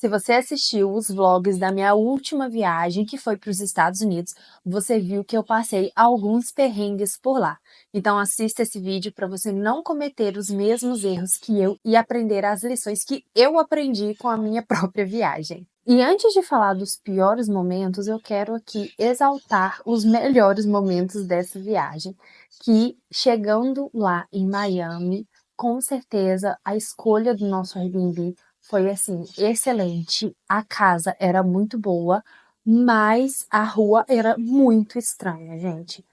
Se você assistiu os vlogs da minha última viagem, que foi para os Estados Unidos, você viu que eu passei alguns perrengues por lá. Então assista esse vídeo para você não cometer os mesmos erros que eu e aprender as lições que eu aprendi com a minha própria viagem. E antes de falar dos piores momentos, eu quero aqui exaltar os melhores momentos dessa viagem, que chegando lá em Miami, com certeza a escolha do nosso Airbnb foi assim, excelente. A casa era muito boa, mas a rua era muito estranha, gente.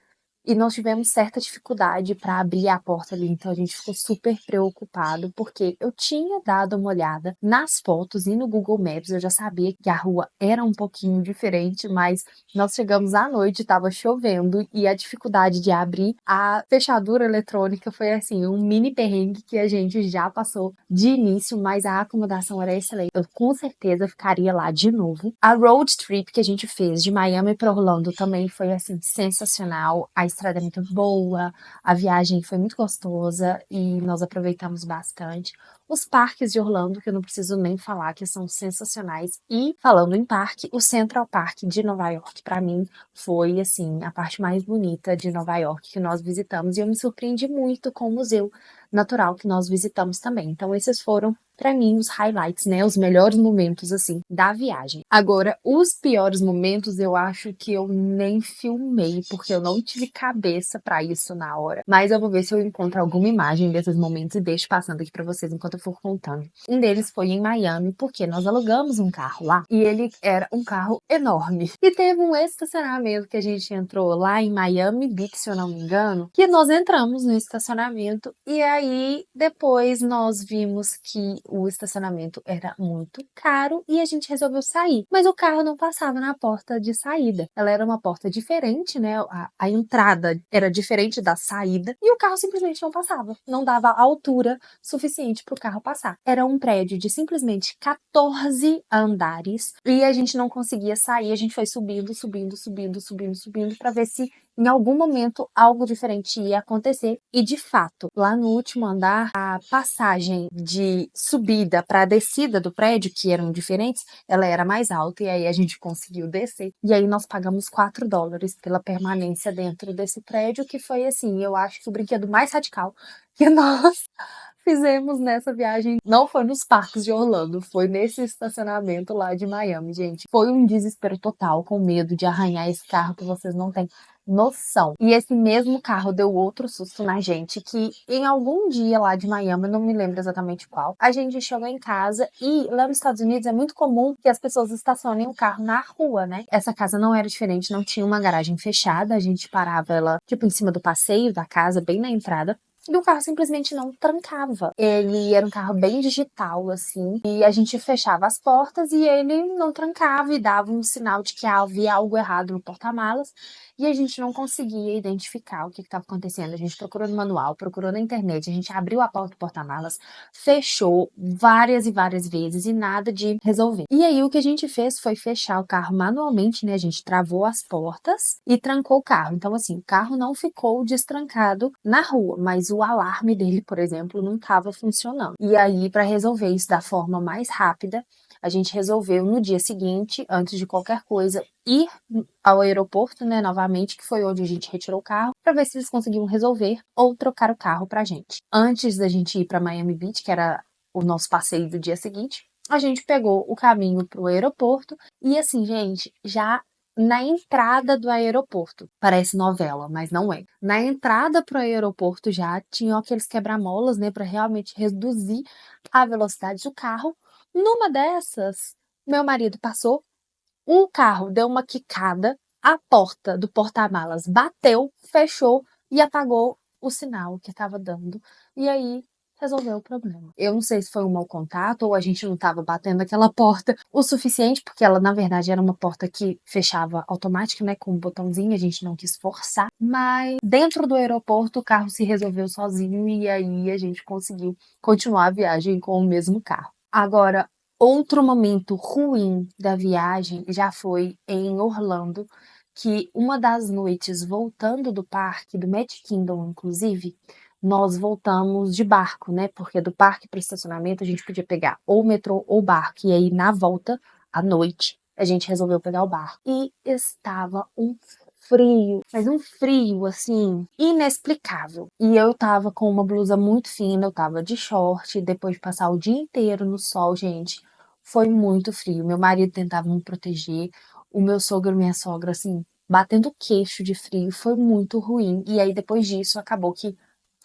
E nós tivemos certa dificuldade para abrir a porta ali, então a gente ficou super preocupado, porque eu tinha dado uma olhada nas fotos e no Google Maps, eu já sabia que a rua era um pouquinho diferente, mas nós chegamos à noite, estava chovendo e a dificuldade de abrir a fechadura eletrônica foi assim, um mini perrengue que a gente já passou de início, mas a acomodação era excelente. Eu com certeza ficaria lá de novo. A road trip que a gente fez de Miami para Orlando também foi assim sensacional. A estrada é muito boa, a viagem foi muito gostosa e nós aproveitamos bastante. Os parques de Orlando, que eu não preciso nem falar, que são sensacionais. E falando em parque, o Central Park de Nova York, para mim, foi assim a parte mais bonita de Nova York que nós visitamos e eu me surpreendi muito com o Museu Natural que nós visitamos também. Então esses foram para mim os highlights, né, os melhores momentos assim da viagem. Agora, os piores momentos eu acho que eu nem filmei, porque eu não tive cabeça para isso na hora. Mas eu vou ver se eu encontro alguma imagem desses momentos e deixo passando aqui para vocês enquanto eu for contando. Um deles foi em Miami, porque nós alugamos um carro lá e ele era um carro enorme. E teve um estacionamento que a gente entrou lá em Miami Beach, se eu não me engano, que nós entramos no estacionamento e aí depois nós vimos que o estacionamento era muito caro e a gente resolveu sair. Mas o carro não passava na porta de saída. Ela era uma porta diferente, né? A entrada era diferente da saída e o carro simplesmente não passava. Não dava altura suficiente para o carro passar. Era um prédio de simplesmente 14 andares e a gente não conseguia sair. A gente foi subindo para ver se em algum momento algo diferente ia acontecer e de fato, lá no último andar, a passagem de subida para a descida do prédio, que eram diferentes, ela era mais alta e aí a gente conseguiu descer. E aí nós pagamos $4 pela permanência dentro desse prédio, que foi assim, eu acho que o brinquedo mais radical que nós fizemos nessa viagem. Não foi nos parques de Orlando, foi nesse estacionamento lá de Miami, gente. Foi um desespero total, com medo de arranhar esse carro que vocês não têm noção. E esse mesmo carro deu outro susto na gente, que em algum dia lá de Miami, eu não me lembro exatamente qual, a gente chegou em casa e lá nos Estados Unidos é muito comum que as pessoas estacionem o carro na rua, né? Essa casa não era diferente, não tinha uma garagem fechada, a gente parava ela tipo em cima do passeio da casa, bem na entrada. E o carro simplesmente não trancava. Ele era um carro bem digital, assim, e a gente fechava as portas e ele não trancava e dava um sinal de que havia algo errado no porta-malas e a gente não conseguia identificar o que estava acontecendo. A gente procurou no manual, procurou na internet, a gente abriu a porta do porta-malas, fechou várias e várias vezes e nada de resolver. E aí o que a gente fez foi fechar o carro manualmente, né? A gente travou as portas e trancou o carro. Então, assim, o carro não ficou destrancado na rua, mas o alarme dele, por exemplo, não estava funcionando. E aí, para resolver isso da forma mais rápida, a gente resolveu no dia seguinte, antes de qualquer coisa, ir ao aeroporto, né, novamente, que foi onde a gente retirou o carro, para ver se eles conseguiam resolver ou trocar o carro pra gente. Antes da gente ir para Miami Beach, que era o nosso passeio do dia seguinte, a gente pegou o caminho pro aeroporto e assim, gente, já na entrada do aeroporto. Parece novela, mas não é. Na entrada pro aeroporto já tinham aqueles quebra-molas, né, para realmente reduzir a velocidade do carro. Numa dessas, meu marido passou, o carro deu uma quicada, a porta do porta-malas bateu, fechou e apagou o sinal que estava dando. E aí resolveu o problema. Eu não sei se foi um mau contato ou a gente não estava batendo aquela porta o suficiente, porque ela na verdade era uma porta que fechava automática, né, com um botãozinho, a gente não quis forçar, mas dentro do aeroporto o carro se resolveu sozinho e aí a gente conseguiu continuar a viagem com o mesmo carro. Agora, outro momento ruim da viagem já foi em Orlando, que uma das noites voltando do parque, do Magic Kingdom inclusive, nós voltamos de barco, né? Porque do parque para o estacionamento a gente podia pegar ou metrô ou barco. E aí na volta, à noite, a gente resolveu pegar o barco. E estava um frio, mas um frio assim, inexplicável. E eu tava com uma blusa muito fina, eu tava de short, depois de passar o dia inteiro no sol, gente, foi muito frio. Meu marido tentava me proteger, o meu sogro e minha sogra, assim, batendo queixo de frio, foi muito ruim. E aí depois disso acabou que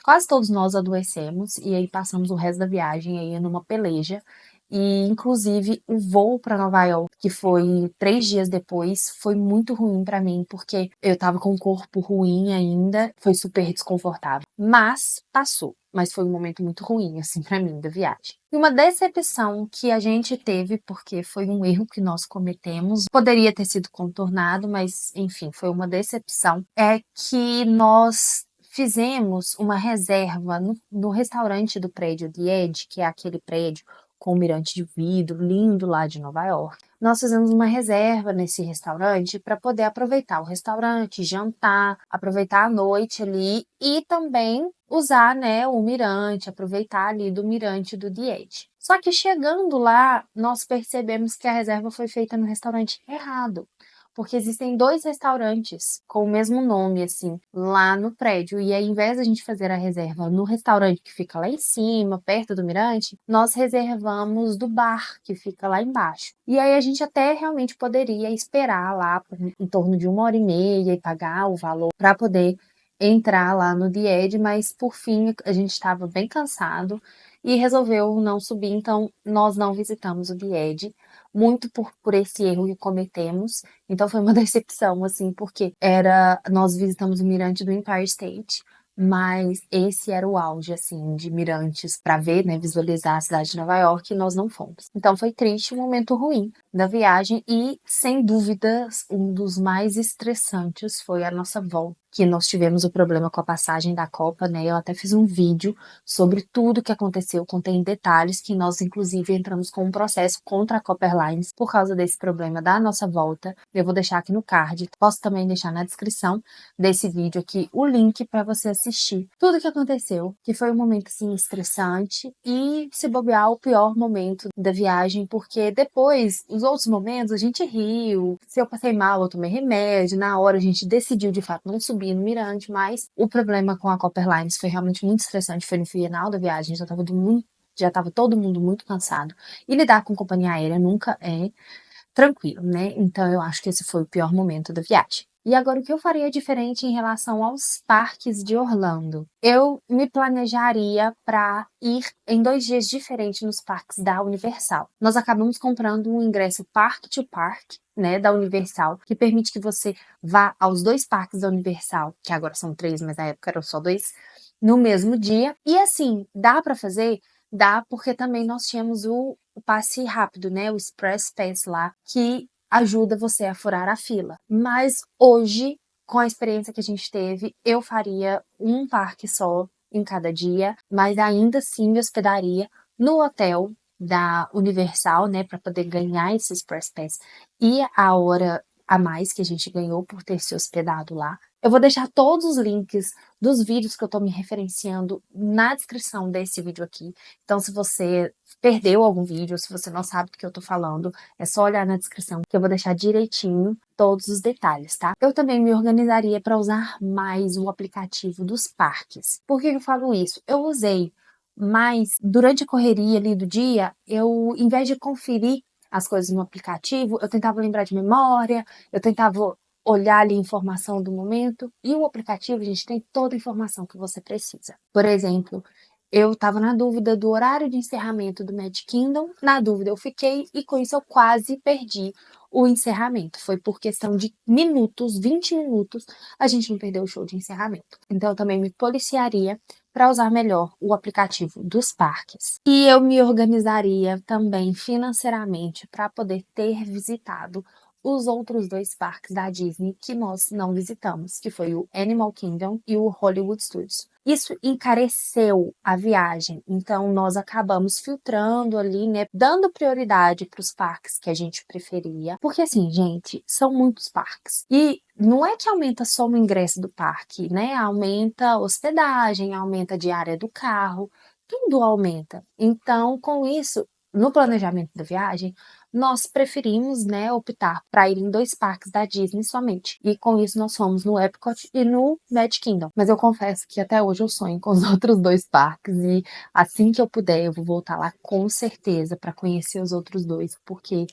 quase todos nós adoecemos e aí passamos o resto da viagem aí numa peleja. E, inclusive, o voo para Nova York, que foi 3 dias depois, foi muito ruim para mim, porque eu tava com o corpo ruim ainda, foi super desconfortável. Mas passou. Mas foi um momento muito ruim, assim, para mim, da viagem. E uma decepção que a gente teve, porque foi um erro que nós cometemos, poderia ter sido contornado, mas, enfim, foi uma decepção, é que nós fizemos uma reserva no restaurante do prédio The Edge, que é aquele prédio com o mirante de vidro lindo lá de Nova York. Nós fizemos uma reserva nesse restaurante para poder aproveitar o restaurante, jantar, aproveitar a noite ali e também usar, né, o mirante, aproveitar ali do mirante do The Edge. Só que chegando lá, nós percebemos que a reserva foi feita no restaurante errado. Porque existem 2 restaurantes com o mesmo nome, assim, lá no prédio. E aí, ao invés da gente fazer a reserva no restaurante que fica lá em cima, perto do mirante, nós reservamos do bar que fica lá embaixo. E aí a gente até realmente poderia esperar lá por em torno de 1 hora e meia e pagar o valor para poder entrar lá no The Edge, mas por fim a gente estava bem cansado e resolveu não subir, então nós não visitamos o The Edge, muito por esse erro que cometemos. Então foi uma decepção, assim, porque nós visitamos o mirante do Empire State, mas esse era o auge, assim, de mirantes para ver, né, visualizar a cidade de Nova York e nós não fomos. Então foi triste, um momento ruim da viagem e, sem dúvidas, um dos mais estressantes foi a nossa volta, que nós tivemos o problema com a passagem da Copa, né? Eu até fiz um vídeo sobre tudo que aconteceu, contém detalhes que nós, inclusive, entramos com um processo contra a Copa Airlines por causa desse problema da nossa volta. Eu vou deixar aqui no card, posso também deixar na descrição desse vídeo aqui o link para você assistir tudo que aconteceu, que foi um momento assim estressante e, se bobear, o pior momento da viagem, porque depois, os outros momentos, a gente riu. Se eu passei mal, eu tomei remédio. Na hora a gente decidiu de fato não subir no mirante, mas o problema com a Copper Airlines foi realmente muito estressante. Foi no final da viagem, já estava todo mundo muito cansado. E lidar com companhia aérea nunca é tranquilo, né? Então eu acho que esse foi o pior momento da viagem. E agora, o que eu faria diferente em relação aos parques de Orlando? Eu me planejaria para ir em 2 dias diferentes nos parques da Universal. Nós acabamos comprando um ingresso Park to Park, né, da Universal, que permite que você vá aos 2 parques da Universal, que agora são 3, mas na época eram só 2, no mesmo dia. E assim, dá para fazer? Dá, porque também nós tínhamos o passe rápido, né? O Express Pass lá, que ajuda você a furar a fila. Mas hoje, com a experiência que a gente teve, eu faria um parque só em cada dia, mas ainda assim me hospedaria no hotel da Universal, né, para poder ganhar esse Express Pass e a hora a mais que a gente ganhou por ter se hospedado lá. Eu vou deixar todos os links dos vídeos que eu tô me referenciando na descrição desse vídeo aqui. Então, se você perdeu algum vídeo, se você não sabe do que eu tô falando, é só olhar na descrição que eu vou deixar direitinho todos os detalhes, tá? Eu também me organizaria para usar mais o aplicativo dos parques. Por que eu falo isso? Eu usei, mas durante a correria ali do dia, em vez de conferir as coisas no aplicativo, eu tentava lembrar de memória, eu tentava olhar ali a informação do momento, e o aplicativo, a gente tem toda a informação que você precisa. Por exemplo, eu estava na dúvida do horário de encerramento do Magic Kingdom, na dúvida eu fiquei, e com isso eu quase perdi o encerramento. Foi por questão de minutos, 20 minutos, a gente não perdeu o show de encerramento. Então eu também me policiaria para usar melhor o aplicativo dos parques. E eu me organizaria também financeiramente para poder ter visitado os outros 2 parques da Disney que nós não visitamos, que foi o Animal Kingdom e o Hollywood Studios. Isso encareceu a viagem, então nós acabamos filtrando ali, né, dando prioridade para os parques que a gente preferia, porque assim, gente, são muitos parques. E não é que aumenta só o ingresso do parque, né? Aumenta a hospedagem, aumenta a diária do carro, tudo aumenta. Então, com isso, no planejamento da viagem, nós preferimos, né, optar para ir em 2 parques da Disney somente. E com isso nós fomos no Epcot e no Magic Kingdom. Mas eu confesso que até hoje eu sonho com os outros 2 parques e assim que eu puder eu vou voltar lá com certeza para conhecer os outros 2, porque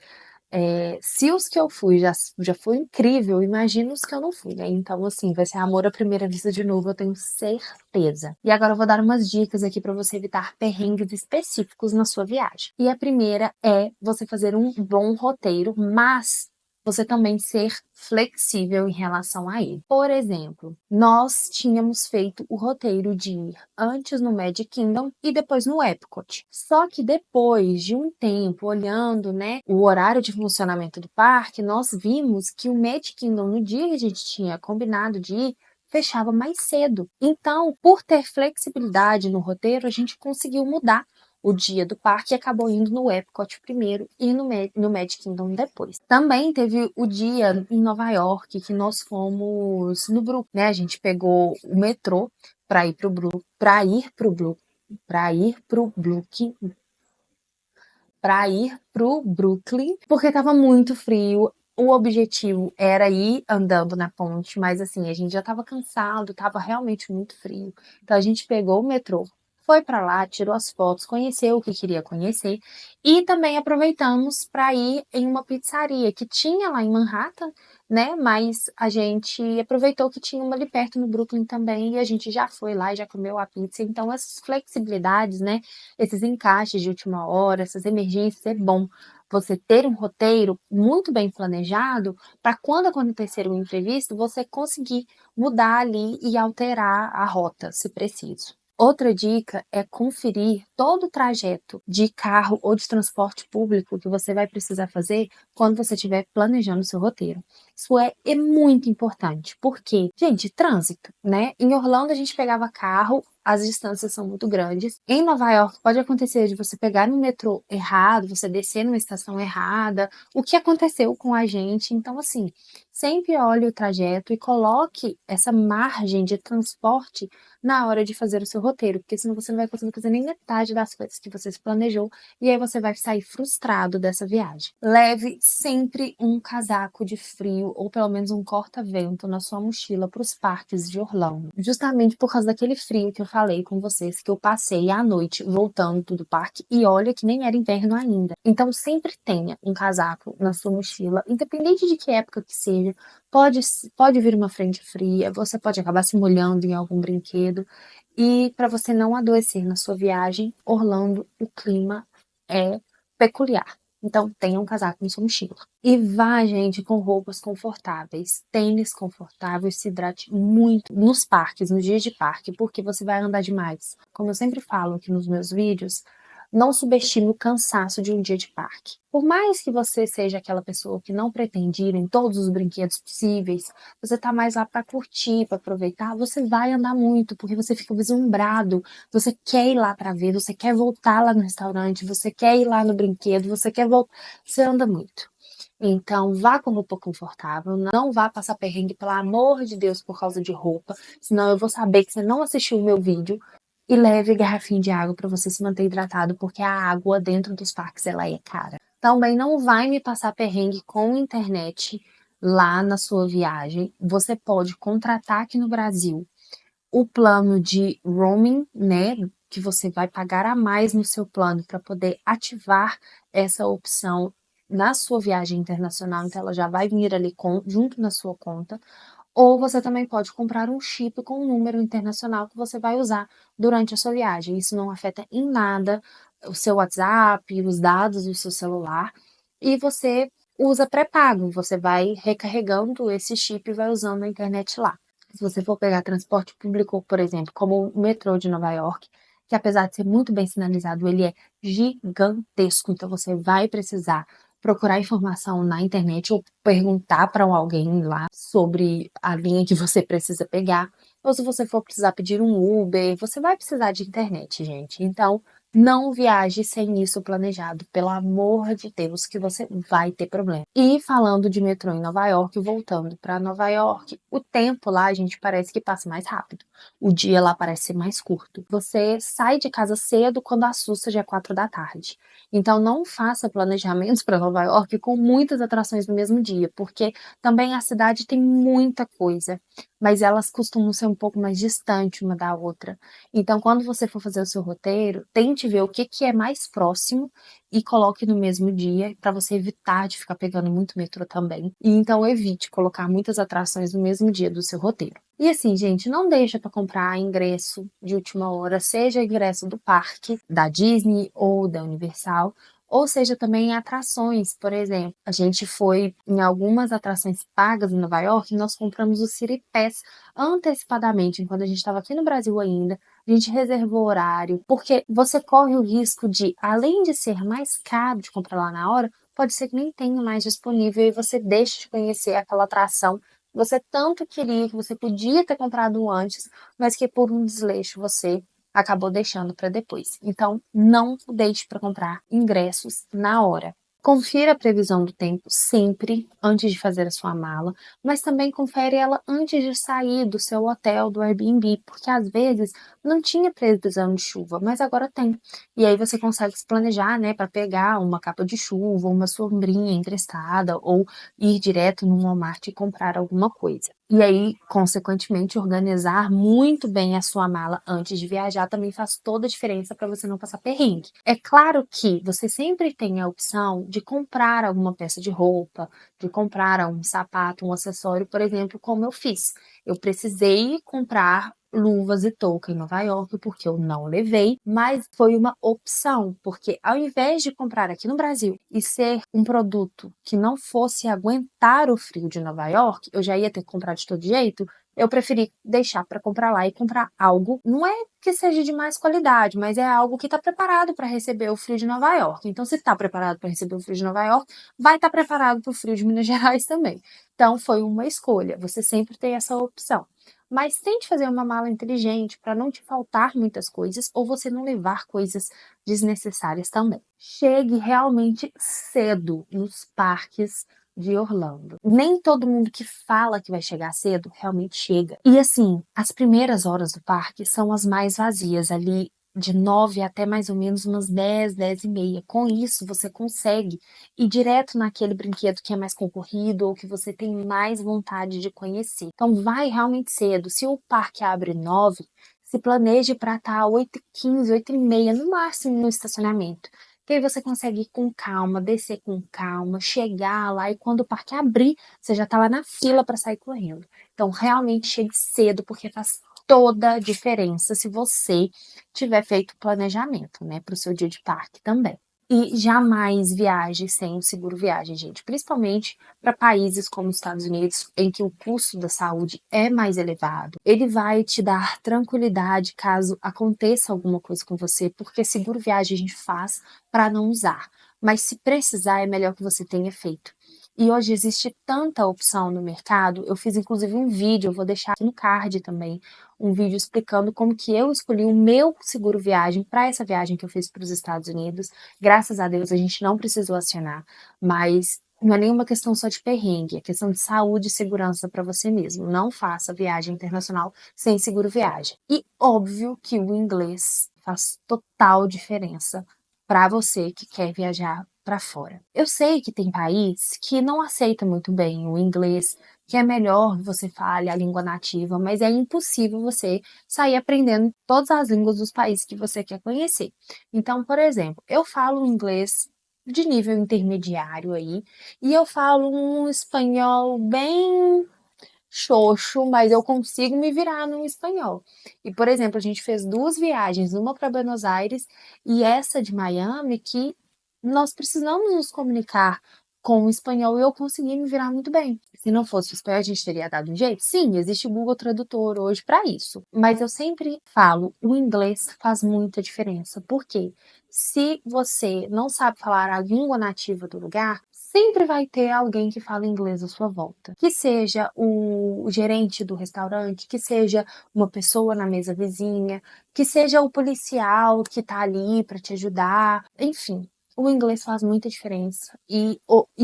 se os que eu fui já foi incrível, imagina os que eu não fui, né? Então, assim, vai ser amor à primeira vista de novo, eu tenho certeza. E agora eu vou dar umas dicas aqui para você evitar perrengues específicos na sua viagem. E a primeira é você fazer um bom roteiro, mas você também ser flexível em relação a ele. Por exemplo, nós tínhamos feito o roteiro de ir antes no Magic Kingdom e depois no Epcot. Só que depois de um tempo olhando, né, o horário de funcionamento do parque, nós vimos que o Magic Kingdom, no dia que a gente tinha combinado de ir, fechava mais cedo. Então, por ter flexibilidade no roteiro, a gente conseguiu mudar o dia do parque e acabou indo no Epcot primeiro e no Magic Kingdom depois. Também teve o dia em Nova York que nós fomos no Brooklyn, né? A gente pegou o metrô para ir pro Brooklyn, porque estava muito frio. O objetivo era ir andando na ponte, mas assim, a gente já estava cansado, estava realmente muito frio. Então a gente pegou o metrô, foi para lá, tirou as fotos, conheceu o que queria conhecer e também aproveitamos para ir em uma pizzaria que tinha lá em Manhattan, né? Mas a gente aproveitou que tinha uma ali perto no Brooklyn também e a gente já foi lá e já comeu a pizza. Então essas flexibilidades, né? Esses encaixes de última hora, essas emergências, é bom você ter um roteiro muito bem planejado para quando acontecer um imprevisto, você conseguir mudar ali e alterar a rota, se preciso. Outra dica é conferir todo o trajeto de carro ou de transporte público que você vai precisar fazer quando você estiver planejando o seu roteiro. Isso é muito importante, porque, gente, trânsito, né? Em Orlando a gente pegava carro, as distâncias são muito grandes. Em Nova York pode acontecer de você pegar no metrô errado, você descer numa estação errada, o que aconteceu com a gente. Então, assim, sempre olhe o trajeto e coloque essa margem de transporte na hora de fazer o seu roteiro, porque senão você não vai conseguir fazer nem metade das coisas que você se planejou e aí você vai sair frustrado dessa viagem. Leve sempre um casaco de frio ou pelo menos um corta-vento na sua mochila para os parques de Orlando, justamente por causa daquele frio que eu falei com vocês que eu passei à noite voltando do parque e olha que nem era inverno ainda. Então sempre tenha um casaco na sua mochila, independente de que época que seja. Pode, pode vir uma frente fria, você pode acabar se molhando em algum brinquedo. E para você não adoecer na sua viagem, Orlando, o clima é peculiar. Então, tenha um casaco na sua mochila. E vá, gente, com roupas confortáveis, tênis confortáveis, se hidrate muito nos parques, nos dias de parque, porque você vai andar demais. Como eu sempre falo aqui nos meus vídeos, não subestime o cansaço de um dia de parque. Por mais que você seja aquela pessoa que não pretende ir em todos os brinquedos possíveis, você tá mais lá para curtir, para aproveitar, você vai andar muito, porque você fica vislumbrado, você quer ir lá para ver, você quer voltar lá no restaurante, você quer ir lá no brinquedo, você quer voltar, você anda muito. Então, vá com roupa confortável, não vá passar perrengue, pelo amor de Deus, por causa de roupa, senão eu vou saber que você não assistiu o meu vídeo. E leve garrafinha de água para você se manter hidratado, porque a água dentro dos parques ela é cara. Também não vai me passar perrengue com internet lá na sua viagem. Você pode contratar aqui no Brasil o plano de roaming, né? Que você vai pagar a mais no seu plano para poder ativar essa opção na sua viagem internacional. Então, ela já vai vir ali junto na sua conta. Ou você também pode comprar um chip com um número internacional que você vai usar durante a sua viagem. Isso não afeta em nada o seu WhatsApp, os dados do seu celular. E você usa pré-pago. Você vai recarregando esse chip e vai usando a internet lá. Se você for pegar transporte público, por exemplo, como o metrô de Nova York, que apesar de ser muito bem sinalizado, ele é gigantesco. Então você vai precisar procurar informação na internet ou perguntar para alguém lá sobre a linha que você precisa pegar. ou se você for precisar pedir um Uber, você vai precisar de internet, gente. Então, não viaje sem isso planejado, pelo amor de Deus, que você vai ter problema. E falando de metrô em Nova York, voltando para Nova York, o tempo lá, gente, parece que passa mais rápido. O dia lá parece ser mais curto. Você sai de casa cedo quando assusta já é 4 da tarde. Então, não faça planejamentos para Nova York com muitas atrações no mesmo dia, porque também a cidade tem muita coisa, mas elas costumam ser um pouco mais distantes uma da outra. Então, quando você for fazer o seu roteiro, tente ver o que que é mais próximo e coloque no mesmo dia, para você evitar de ficar pegando muito metrô também. E então evite colocar muitas atrações no mesmo dia do seu roteiro. E assim, gente, não deixa para comprar ingresso de última hora, seja ingresso do parque, da Disney ou da Universal, ou seja também em atrações. Por exemplo, a gente foi em algumas atrações pagas em Nova York e nós compramos o City Pass antecipadamente, enquanto a gente estava aqui no Brasil ainda. A gente reservou horário, porque você corre o risco de, além de ser mais caro de comprar lá na hora, pode ser que nem tenha mais disponível e você deixe de conhecer aquela atração que você tanto queria, que você podia ter comprado antes, mas que por um desleixo você acabou deixando para depois. Então, não deixe para comprar ingressos na hora. Confira a previsão do tempo sempre antes de fazer a sua mala, mas também confere ela antes de sair do seu hotel, do Airbnb, porque às vezes não tinha previsão de chuva, mas agora tem. E aí você consegue se planejar, né, para pegar uma capa de chuva, uma sombrinha emprestada ou ir direto no Walmart e comprar alguma coisa. E aí, consequentemente, organizar muito bem a sua mala antes de viajar também faz toda a diferença para você não passar perrengue. É claro que você sempre tem a opção de comprar alguma peça de roupa, de comprar um sapato, um acessório, por exemplo, como eu fiz. Eu precisei comprar luvas e touca em Nova York porque eu não levei, mas foi uma opção, porque ao invés de comprar aqui no Brasil e ser um produto que não fosse aguentar o frio de Nova York, eu já ia ter que comprar de todo jeito. Eu preferi deixar para comprar lá e comprar algo, não é que seja de mais qualidade, mas é algo que está preparado para receber o frio de Nova York. Então, se está preparado para receber o frio de Nova York, vai estar preparado para o frio de Minas Gerais também. Então, foi uma escolha. Você sempre tem essa opção. Mas tente fazer uma mala inteligente para não te faltar muitas coisas ou você não levar coisas desnecessárias também. Chegue realmente cedo nos parques de Orlando. Nem todo mundo que fala que vai chegar cedo realmente chega. E assim, as primeiras horas do parque são as mais vazias, ali de 9 até mais ou menos umas 10, 10 e meia. Com isso, você consegue ir direto naquele brinquedo que é mais concorrido ou que você tem mais vontade de conhecer. Então, vai realmente cedo. Se o parque abre 9, se planeje para estar 8h15, 8h30, no máximo no estacionamento. Que aí você consegue ir com calma, descer com calma, chegar lá e quando o parque abrir, você já tá lá na fila para sair correndo. Então, realmente chegue cedo, porque faz toda a diferença se você tiver feito planejamento, né, para o seu dia de parque também. E jamais viaje sem o seguro viagem, gente, principalmente para países como os Estados Unidos, em que o custo da saúde é mais elevado. Ele vai te dar tranquilidade caso aconteça alguma coisa com você, porque seguro viagem a gente faz para não usar. Mas se precisar, é melhor que você tenha feito. E hoje existe tanta opção no mercado. Eu fiz inclusive um vídeo, eu vou deixar aqui no card também, um vídeo explicando como que eu escolhi o meu seguro viagem para essa viagem que eu fiz para os Estados Unidos. Graças a Deus a gente não precisou acionar, mas não é nenhuma questão só de perrengue, é questão de saúde e segurança para você mesmo. Não faça viagem internacional sem seguro viagem. E óbvio que o inglês faz total diferença para você que quer viajar para fora. Eu sei que tem país que não aceita muito bem o inglês, que é melhor que você fale a língua nativa, mas é impossível você sair aprendendo todas as línguas dos países que você quer conhecer. Então, por exemplo, eu falo inglês de nível intermediário aí, e eu falo um espanhol bem xoxo, mas eu consigo me virar no espanhol. E, por exemplo, a gente fez 2 viagens, uma para Buenos Aires e essa de Miami, que nós precisamos nos comunicar com o espanhol e eu consegui me virar muito bem. Se não fosse o espanhol, a gente teria dado um jeito? Sim, existe o Google Tradutor hoje para isso. Mas eu sempre falo, o inglês faz muita diferença. Por quê? se você não sabe falar a língua nativa do lugar, sempre vai ter alguém que fala inglês à sua volta. Que seja o gerente do restaurante, que seja uma pessoa na mesa vizinha, que seja o policial que tá ali para te ajudar, enfim. O inglês faz muita diferença. E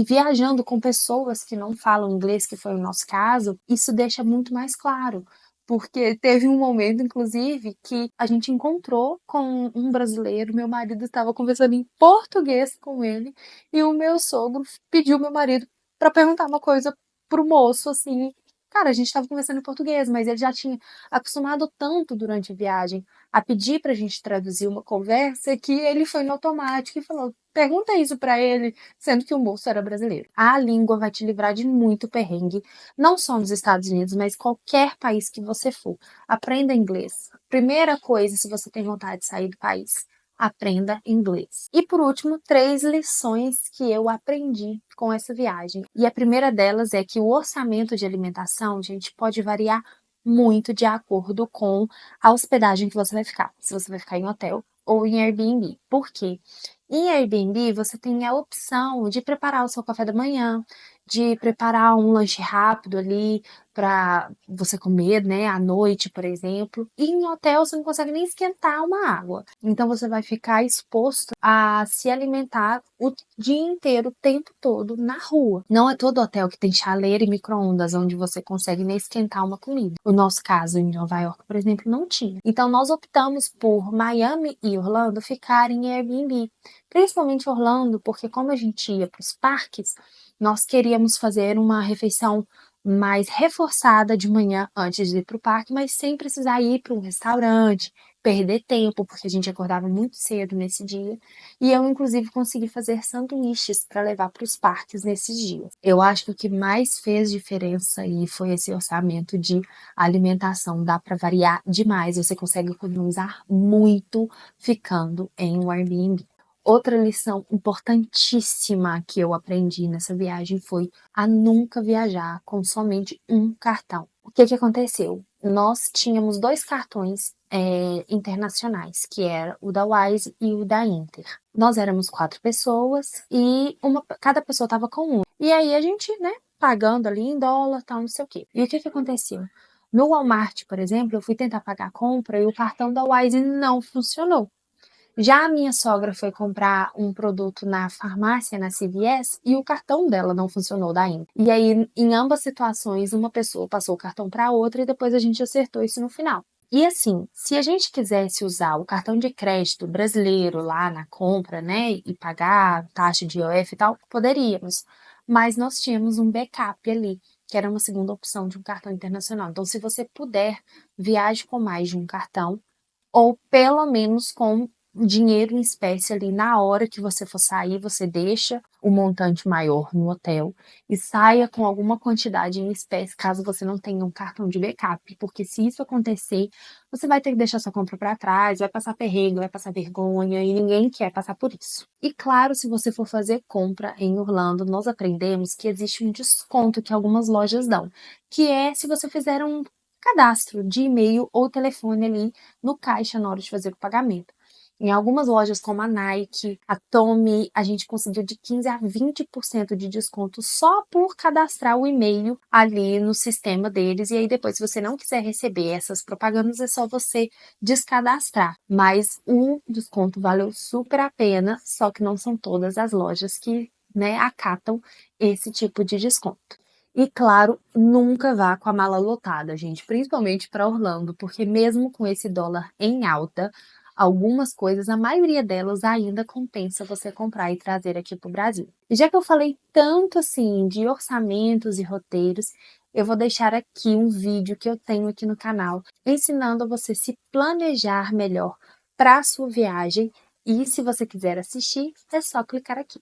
viajando com pessoas que não falam inglês, que foi o nosso caso, isso deixa muito mais claro. Porque teve um momento, inclusive, que a gente encontrou com um brasileiro, meu marido estava conversando em português com ele, e o meu sogro pediu meu marido para perguntar uma coisa pro moço, assim. Cara, a gente estava conversando em português, mas ele já tinha acostumado tanto durante a viagem a pedir pra gente traduzir uma conversa que ele foi no automático e falou: pergunta isso pra ele, sendo que o moço era brasileiro. A língua vai te livrar de muito perrengue, não só nos Estados Unidos, mas qualquer país que você for. Aprenda inglês. Primeira coisa, se você tem vontade de sair do país, aprenda inglês. E por último, 3 lições que eu aprendi com essa viagem. E a primeira delas é que o orçamento de alimentação, gente, pode variar muito de acordo com a hospedagem que você vai ficar. Se você vai ficar em hotel ou em Airbnb. Por quê? Em Airbnb, você tem a opção de preparar o seu café da manhã, de preparar um lanche rápido ali para você comer, né, à noite, por exemplo. E em hotel você não consegue nem esquentar uma água. Então você vai ficar exposto a se alimentar o dia inteiro, o tempo todo na rua. Não é todo hotel que tem chaleira e micro-ondas onde você consegue nem esquentar uma comida. O nosso caso em Nova York, por exemplo, não tinha. Então nós optamos por Miami e Orlando ficarem em Airbnb. Principalmente Orlando, porque como a gente ia para os parques, nós queríamos fazer uma refeição mais reforçada de manhã antes de ir para o parque, mas sem precisar ir para um restaurante, perder tempo, porque a gente acordava muito cedo nesse dia. E eu, inclusive, consegui fazer sanduíches para levar para os parques nesses dias. Eu acho que o que mais fez diferença aí foi esse orçamento de alimentação. Dá para variar demais, você consegue economizar muito ficando em um Airbnb. Outra lição importantíssima que eu aprendi nessa viagem foi a nunca viajar com somente um cartão. O que aconteceu? Nós tínhamos 2 cartões internacionais, que era o da Wise e o da Inter. Nós éramos 4 pessoas e cada pessoa estava com um. E aí a gente, né, pagando ali em dólar, tal, não sei o quê. E o que aconteceu? No Walmart, por exemplo, eu fui tentar pagar a compra e o cartão da Wise não funcionou. Já a minha sogra foi comprar um produto na farmácia, na CVS, e o cartão dela não funcionou da Inter. E aí, em ambas situações, uma pessoa passou o cartão para outra e depois a gente acertou isso no final. E assim, se a gente quisesse usar o cartão de crédito brasileiro lá na compra, né, e pagar taxa de IOF e tal, poderíamos. Mas nós tínhamos um backup ali, que era uma segunda opção de um cartão internacional. Então, se você puder, viaje com mais de um cartão, ou pelo menos com dinheiro em espécie ali na hora que você for sair, você deixa o montante maior no hotel e saia com alguma quantidade em espécie, caso você não tenha um cartão de backup, porque se isso acontecer, você vai ter que deixar sua compra para trás, vai passar perrengue, vai passar vergonha e ninguém quer passar por isso. E claro, se você for fazer compra em Orlando, nós aprendemos que existe um desconto que algumas lojas dão, que é se você fizer um cadastro de e-mail ou telefone ali no caixa na hora de fazer o pagamento. Em algumas lojas como a Nike, a Tommy, a gente conseguiu de 15 a 20% de desconto só por cadastrar o e-mail ali no sistema deles. E aí depois, se você não quiser receber essas propagandas, é só você descadastrar. Mas o desconto valeu super a pena, só que não são todas as lojas que, né, acatam esse tipo de desconto. E claro, nunca vá com a mala lotada, gente, principalmente para Orlando, porque mesmo com esse dólar em alta, algumas coisas, a maioria delas ainda compensa você comprar e trazer aqui para o Brasil. E já que eu falei tanto assim de orçamentos e roteiros, eu vou deixar aqui um vídeo que eu tenho aqui no canal ensinando a você se planejar melhor para a sua viagem. E se você quiser assistir, é só clicar aqui.